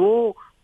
2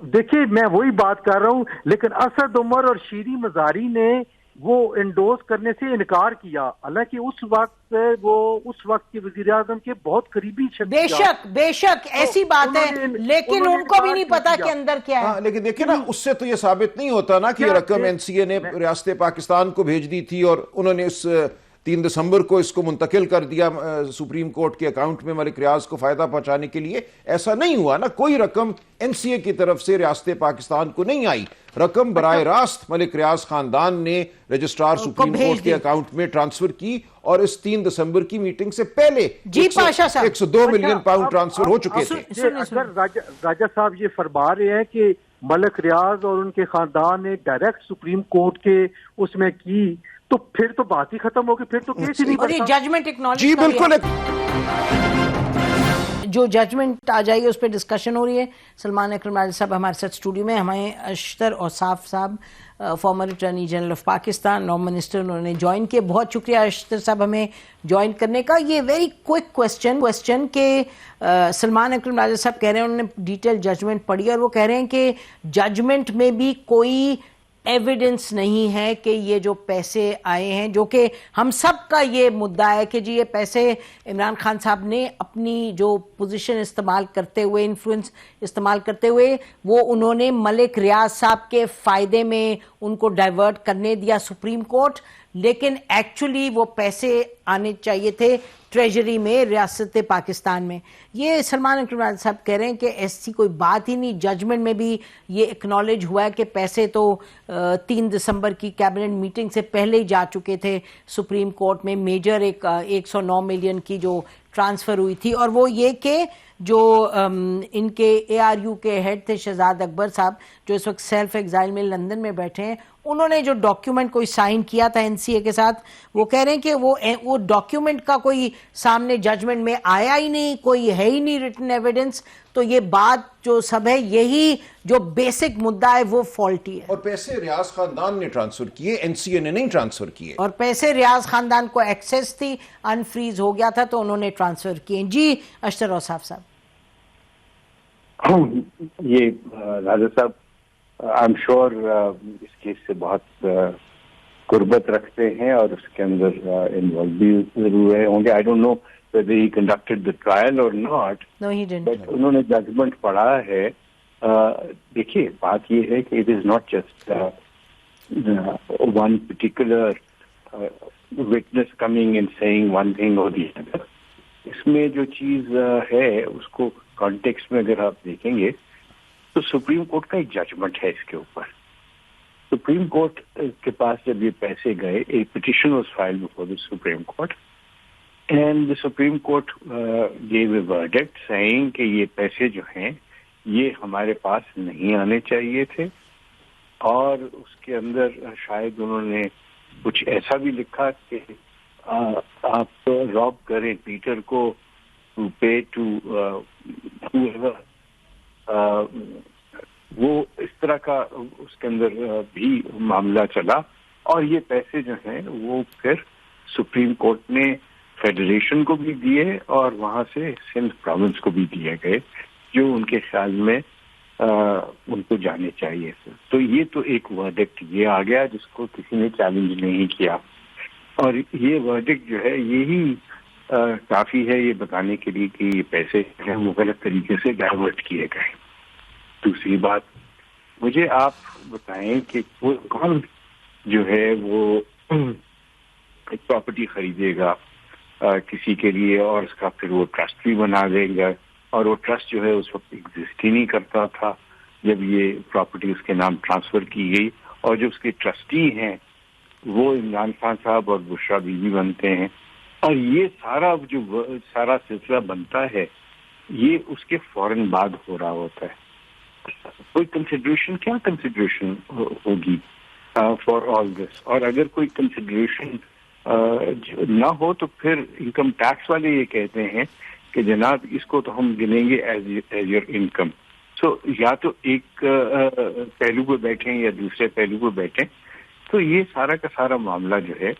دیکھیے میں وہی بات کر رہا ہوں، لیکن اسد عمر اور شیریں مزاری نے وہ انڈوز کرنے سے انکار کیا، حالانکہ اس وقت کے وزیر اعظم کے بہت قریبی شخص. بے شک ایسی بات ہے، لیکن ان کو بھی نہیں پتا کہ اندر کیا ہے. لیکن دیکھیں نا، اس سے تو یہ ثابت نہیں ہوتا نا کہ یہ رقم این سی اے نے ریاست پاکستان کو بھیج دی تھی اور انہوں نے اس 3 دسمبر کو اس کو منتقل کر دیا سپریم کورٹ کے اکاؤنٹ میں ملک ریاض کو فائدہ پہنچانے کے لیے. ایسا نہیں ہوا نا، کوئی رقم این سی اے کی طرف سے ریاست پاکستان کو نہیں آئی. رقم براہ راست ملک ریاض خاندان نے رجسٹرار سپریم کورٹ کے اکاؤنٹ میں ٹرانسفر کی، اور اس 3 دسمبر کی میٹنگ سے پہلے 102 ملین پاؤنڈ ٹرانسفر ہو چکے تھے. اگر راجہ صاحب یہ فرما رہے ہیں کہ ملک ریاض اور ان کے خاندان نے ڈائریکٹ سپریم کورٹ کے اس میں کی، تو پھر تو بات ہی ختم ہوگی، پھر تو کیس ہی نہیں بنتا. ججمنٹ اکنالج، جی بالکل، جو ججمنٹ آ جائے گی اس پہ ڈسکشن ہو رہی ہے. سلمان اکرم راجہ صاحب ہمارے ساتھ اسٹوڈیو میں. ہمیں اشتر اوصاف صاحب، former attorney general of Pakistan, now minister, انہوں نے جوائن کیے. بہت شکریہ اشتر صاحب ہمیں جوائن کرنے کا. یہ ویری کوئک کوشچن کہ سلمان اکرم راجہ صاحب کہہ رہے ہیں، انہوں نے ڈیٹیل ججمنٹ پڑھی اور وہ کہہ رہے ہیں کہ ججمنٹ میں بھی کوئی ایویڈنس نہیں ہے کہ یہ جو پیسے آئے ہیں، جو کہ ہم سب کا یہ مدعا ہے کہ جی یہ پیسے عمران خان صاحب نے اپنی جو پوزیشن استعمال کرتے ہوئے، انفلوئنس استعمال کرتے ہوئے، وہ انہوں نے ملک ریاض صاحب کے فائدے میں ان کو ڈائیورٹ کرنے دیا سپریم کورٹ. لیکن ایکچولی وہ پیسے آنے چاہیے تھے ٹریجری میں، ریاست پاکستان میں. یہ سلمان اکرم راجہ صاحب کہہ رہے ہیں کہ ایسی کوئی بات ہی نہیں. ججمنٹ میں بھی یہ اکنالج ہوا ہے کہ پیسے تو 3 دسمبر کی کیبنٹ میٹنگ سے پہلے ہی جا چکے تھے سپریم کورٹ میں. میجر 109 ملین کی جو ٹرانسفر ہوئی تھی، اور وہ یہ کہ جو ان کے اے آر یو کے ہیڈ تھے شہزاد اکبر صاحب، جو اس وقت سیلف ایگزائل میں لندن میں بیٹھے ہیں، انہوں نے جو ڈاکیومنٹ کوئی سائن کیا تھا این سی اے کے ساتھ، وہ کہہ رہے ہیں کہ وہ ڈاکیومنٹ کا کوئی سامنے ججمنٹ میں آیا ہی نہیں، کوئی ہے ہی نہیں ریٹن ایویڈنس. تو یہ بات جو سب ہے، یہی جو بیسک مدعا ہے وہ فالٹی ہے. اور پیسے ریاض خاندان نے ٹرانسفر کیے، این سی اے نے نہیں ٹرانسفر کیے. اور پیسے ریاض خاندان کو ایکسیس تھی، انفریز ہو گیا تھا تو انہوں نے ٹرانسفر کیے. جی اشتر اوصاف صاحب. یہ راجہ صاحب آئی ایم شیور اس کیس سے بہت قربت رکھتے ہیں اور اس کے اندر انوالو بھی ضرور رہے ہوں گے. I don't know whether he conducted the trial or not. No, he didn't. But انہوں نے ججمنٹ پڑھا ہے. دیکھیے بات یہ ہے کہ it is not just one particular witness coming and saying one thing or the other. اس میں جو چیز ہے اس کو کانٹیکسٹ میں اگر آپ دیکھیں گے تو سپریم کورٹ کا ایک ججمنٹ ہے اس کے اوپر. سپریم کورٹ کے پاس جب یہ پیسے گئے، ایک petition was filed before the supreme court and the supreme court gave a verdict saying کہ یہ پیسے جو ہیں یہ ہمارے پاس نہیں آنے چاہیے تھے. اور اس کے اندر شاید انہوں نے کچھ ایسا بھی لکھا کہ آپ راب کریں پیٹر کو ٹو پے ٹو whoever. وہ اس طرح کا اس کے اندر بھی معاملہ چلا اور یہ پیسے جو ہیں وہ پھر سپریم کورٹ نے فیڈریشن کو بھی دیے اور وہاں سے سندھ پروونس کو بھی دیے گئے جو ان کے خیال میں ان کو جانے چاہیے. تو یہ تو ایک ورڈکٹ یہ آ گیا جس کو کسی نے چیلنج نہیں کیا اور یہ ورڈکٹ جو ہے یہی کافی ہے یہ بتانے کے لیے کہ یہ پیسے ہیں وہ غلط طریقے سے ڈائیورٹ کیے گئے. دوسری بات مجھے آپ بتائیں کہ وہ کون جو ہے وہ ایک پراپرٹی خریدے گا کسی کے لیے اور اس کا پھر وہ ٹرسٹ بھی بنا دے گا اور وہ ٹرسٹ جو ہے اس وقت ایگزسٹ ہی نہیں کرتا تھا جب یہ پراپرٹی اس کے نام ٹرانسفر کی گئی اور جو اس کے ٹرسٹی ہیں وہ عمران خان صاحب اور بشرا بیوی بنتے ہیں اور یہ سارا سلسلہ بنتا ہے یہ اس کے فوراً بعد ہو رہا ہوتا ہے. کوئی کنسیڈریشن کیا کنسیڈریشن ہوگی فار آل دس؟ اور اگر کوئی کنسیڈریشن نہ ہو تو پھر انکم ٹیکس والے یہ کہتے ہیں کہ جناب اس کو تو ہم گنیں گے ایز یور انکم. سو یا تو ایک پہلو پہ بیٹھیں یا دوسرے پہلو پہ بیٹھیں. تو یہ سارا کا سارا معاملہ جو ہے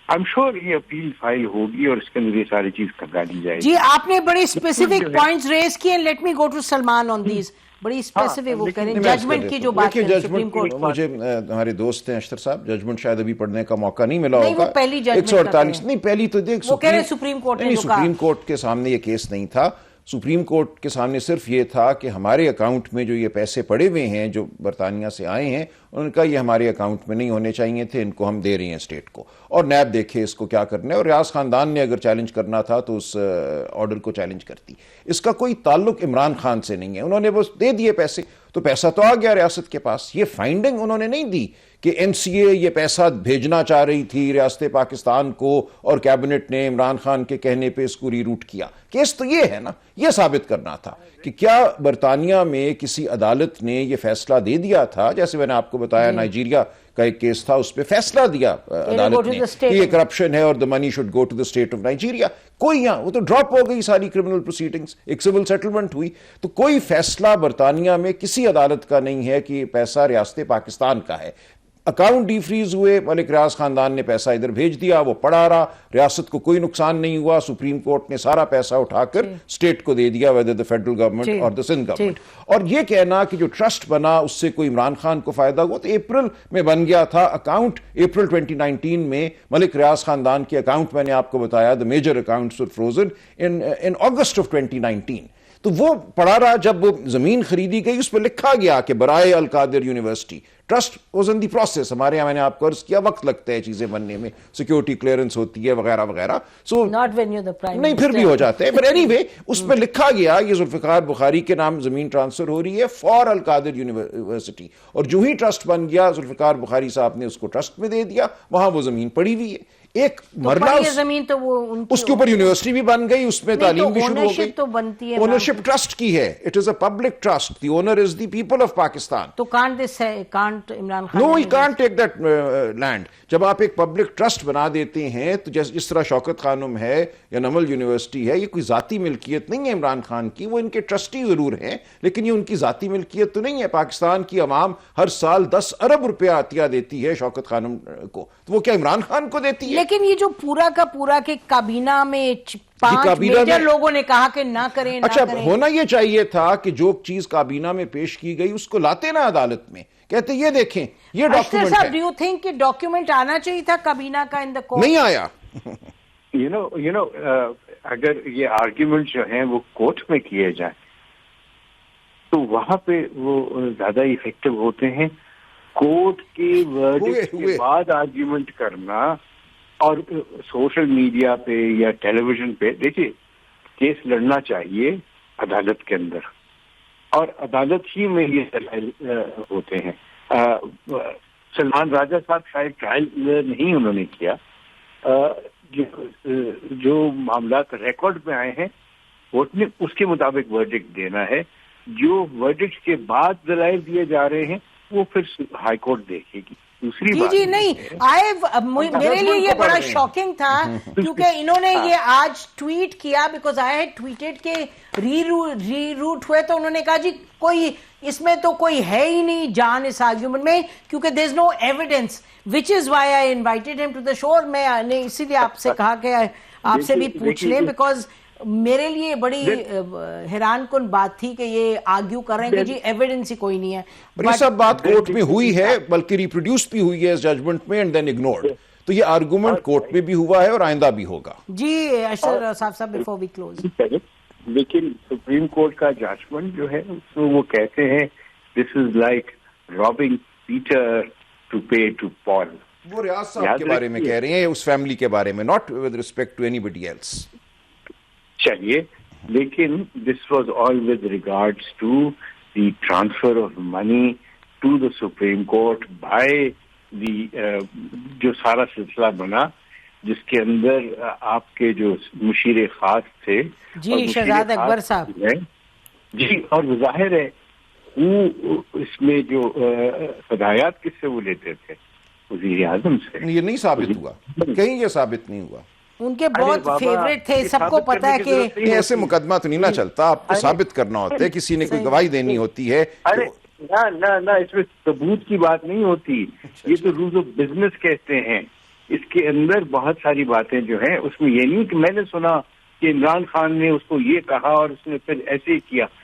آئی ایم شیور یہ اپیل فائل ہوگی اور اس کے اندر یہ ساری چیز کرا دی جائے گی. جی آپ نے بڑی اسپیسیفک پوائنٹس ریز کیے. Let me go to Salman on these. بڑی اسپیسیفک وہ کریں ججمنٹ کی جو بات کریں سپریم کورٹ. مجھے ہمارے دوست ہیں اشتر صاحب, ججمنٹ شاید ابھی پڑھنے کا موقع نہیں ملا نہیں, ہوگا. وہ پہلی ججمنٹ 148 نہیں, پہلی تو دیکھ وہ کہہ رہے سپریم کورٹ نے سپریم کورٹ کے سامنے یہ کیس نہیں تھا. سپریم کورٹ کے سامنے صرف یہ تھا کہ ہمارے اکاؤنٹ میں جو یہ پیسے پڑے ہوئے ہیں جو برطانیہ سے آئے ہیں, ان کا یہ ہمارے اکاؤنٹ میں نہیں ہونے چاہیے تھے, ان کو ہم دے رہے ہیں اسٹیٹ کو, اور نیب دیکھے اس کو کیا کرنا ہے. اور ریاض خاندان نے اگر چیلنج کرنا تھا تو اس آرڈر کو چیلنج کرتی. اس کا کوئی تعلق عمران خان سے نہیں ہے, انہوں نے بس دے دیے پیسے, تو پیسہ تو آ گیا ریاست کے پاس. یہ فائنڈنگ انہوں نے نہیں دی کہ این سی اے یہ پیسہ بھیجنا چاہ رہی تھی ریاست پاکستان کو اور کیبنٹ نے عمران خان کے کہنے پہ اس کو ری روٹ کیا. کیس تو یہ ہے نا, یہ ثابت کرنا تھا کہ کیا برطانیہ میں کسی عدالت نے یہ فیصلہ دے دیا تھا, جیسے میں نے آپ کو بتایا نائجیریا کا ایک کیس تھا, اس پہ فیصلہ دیا عدالت نے کہ یہ کرپشن ہے اور the money should go to the state of Nigeria. کوئی یہاں وہ تو ڈراپ ہو گئی ساری کرمنل پروسیڈنگز, ایک سول سیٹلمنٹ ہوئی, تو کوئی فیصلہ برطانیہ میں کسی عدالت کا نہیں ہے کہ یہ پیسہ ریاست پاکستان کا ہے. اکاؤنٹ ڈی فریز ہوئے, ملک ریاض خاندان نے پیسہ ادھر بھیج دیا, وہ پڑا رہا, ریاست کو کوئی نقصان نہیں ہوا. سپریم کورٹ نے سارا پیسہ اٹھا کر اسٹیٹ کو دے دیا, ویدر دا فیڈرل گورنمنٹ اور دا سندھ گورنمنٹ. اور یہ کہنا کہ جو ٹرسٹ بنا اس سے کوئی عمران خان کو فائدہ ہوا, تو اپریل میں بن گیا تھا اکاؤنٹ. اپریل 2019 میں ملک ریاض خاندان کے اکاؤنٹ, میں نے آپ کو بتایا the major accounts were frozen in August of 2019. تو وہ پڑا رہا, جب زمین خریدی گئی اس پہ لکھا گیا کہ برائے Al Qadir university, trust was in the process. ہمارے یہاں میں نے آپ کو عرض کیا وقت لگتا ہے چیزیں بننے میں, سیکیورٹی کلیئرنس ہوتی ہے وغیرہ وغیرہ, سو نہیں پھر بھی ہو جاتے ہیں. بٹ اینی وے اس پہ لکھا گیا یہ ذوالفقار بخاری کے نام زمین ٹرانسفر ہو رہی ہے فار القادر یونیورسٹی, اور جو ہی ٹرسٹ بن گیا ذوالفقار بخاری صاحب نے اس کو ٹرسٹ میں دے دیا, وہاں وہ زمین پڑی ہوئی ہے. ایک مرلہ زمین تو وہ اس کے اوپر یونیورسٹی بھی بن گئی, اس میں تعلیم بھی شروع ہو گئی. تو بنتی ہے, اونرشپ ٹرسٹ کی ہے, it is a public trust, the owner is the people of Pakistan. تو can't Imran Khan no, he can't take that land. جب آپ ایک پبلک ٹرسٹ بنا دیتے ہیں تو جس طرح شوکت خانم ہے یا نمل یونیورسٹی ہے, یہ کوئی ذاتی ملکیت نہیں ہے عمران خان کی, وہ ان کے ٹرسٹی ضرور ہیں لیکن یہ ان کی ذاتی ملکیت تو نہیں ہے. پاکستان کی عوام ہر سال 10 ارب روپیہ عطیہ دیتی ہے شوکت خانم کو, تو وہ کیا عمران خان کو دیتی ہے؟ لیکن یہ جو پورا کا پورا کہ کابینہ میں 5 میجر لوگوں نے کہا کہ نہ کریں. اچھا, ہونا یہ چاہیے تھا کہ جو چیز کابینہ میں پیش کی گئی اس کو لاتے نا عدالت میں, کہتے یہ دیکھیں یہ ڈاکیومنٹ ہے. ڈو یو تھنک کہ ڈاکیومنٹ آنا چاہیے تھا کابینہ کا ان دا کورٹ؟ نہیں آیا. یو نو اگر یہ آرگیومنٹ جو ہیں وہ کورٹ میں کیے جائیں تو وہاں پہ وہ زیادہ افیکٹو ہوتے ہیں. کورٹ کے ورڈکٹ کے بعد آرگیومنٹ کرنا اور سوشل میڈیا پہ یا ٹیلی ویژن پہ, دیکھیے کیس لڑنا چاہیے عدالت کے اندر, اور عدالت ہی میں یہ دلائل ہوتے ہیں. سلمان راجہ صاحب شاید ٹرائل نہیں انہوں نے کیا, جو معاملات ریکارڈ میں آئے ہیں کورٹ نے اس کے مطابق ورڈکٹ دینا ہے. جو ورڈکٹ کے بعد دلائل دیے جا رہے ہیں وہ پھر ہائی کورٹ دیکھے گی. دوسری بات جی نہیں, میرے لیے یہ بڑا شاکنگ تھا کیونکہ انہوں نے یہ آج ٹویٹ کیا, بیکاز آئی ہیڈ ٹویٹڈ کہ ری روٹ ہوئے, تو انہوں نے کہا جی کوئی اس میں تو کوئی ہے ہی نہیں جان اس آرگیومنٹ میں, کیونکہ there is no evidence, which is why I invited him to the show. اور میں نے اسی لیے آپ سے کہا کہ آپ سے بھی پوچھ لیں, بیکاز میرے لیے بڑی حیران کن بات تھی کہ یہ آرگیو کر رہے ہیں کہ جی ایویڈنس ہی کوئی نہیں ہے. یہ سب بات کورٹ میں ہوئی ہے, بلکہ ریپروڈیوس بھی ہوئی ہے اس ججمنٹ میں اینڈ دین اگنورڈ. تو یہ آرگومنٹ کورٹ میں بھی ہوا ہے اور آئندہ بھی ہوگا. جی Ashar sahib before we close, لیکن سپریم کورٹ کا ججمنٹ جو ہے وہ کہتے ہیں this is like robbing Peter to pay to Paul. وہ ریاض صاحب کے بارے میں کہہ رہے ہیں, اس فیملی کے بارے میں, not with respect to anybody else. چلیے, لیکن this was all with regards to the transfer of money to the supreme court by the, جو سارا سلسلہ بنا جس کے اندر آپ کے جو مشیر خاص تھے جی شہزاد اکبر صاحب جی, اور ظاہر ہے وہ اس میں جو ہدایات کس سے وہ لیتے تھے, وزیر اعظم سے. یہ نہیں ثابت ہوا, کہیں یہ ثابت نہیں ہوا. ان کے بہت فیوریٹ تھے, سب کو پتا ہے کہ ایسے مقدمہ تو نہیں نہ چلتا, آپ کو ثابت کرنا ہوتا ہے, کسی نے کوئی گواہی دینی ہوتی ہے. نہ اس میں ثبوت کی بات نہیں ہوتی, یہ تو رولز آف بزنس کہتے ہیں. اس کے اندر بہت ساری باتیں جو ہیں اس میں یہ نہیں کہ میں نے سنا کہ عمران خان نے اس کو یہ کہا اور اس نے پھر ایسے ہی کیا.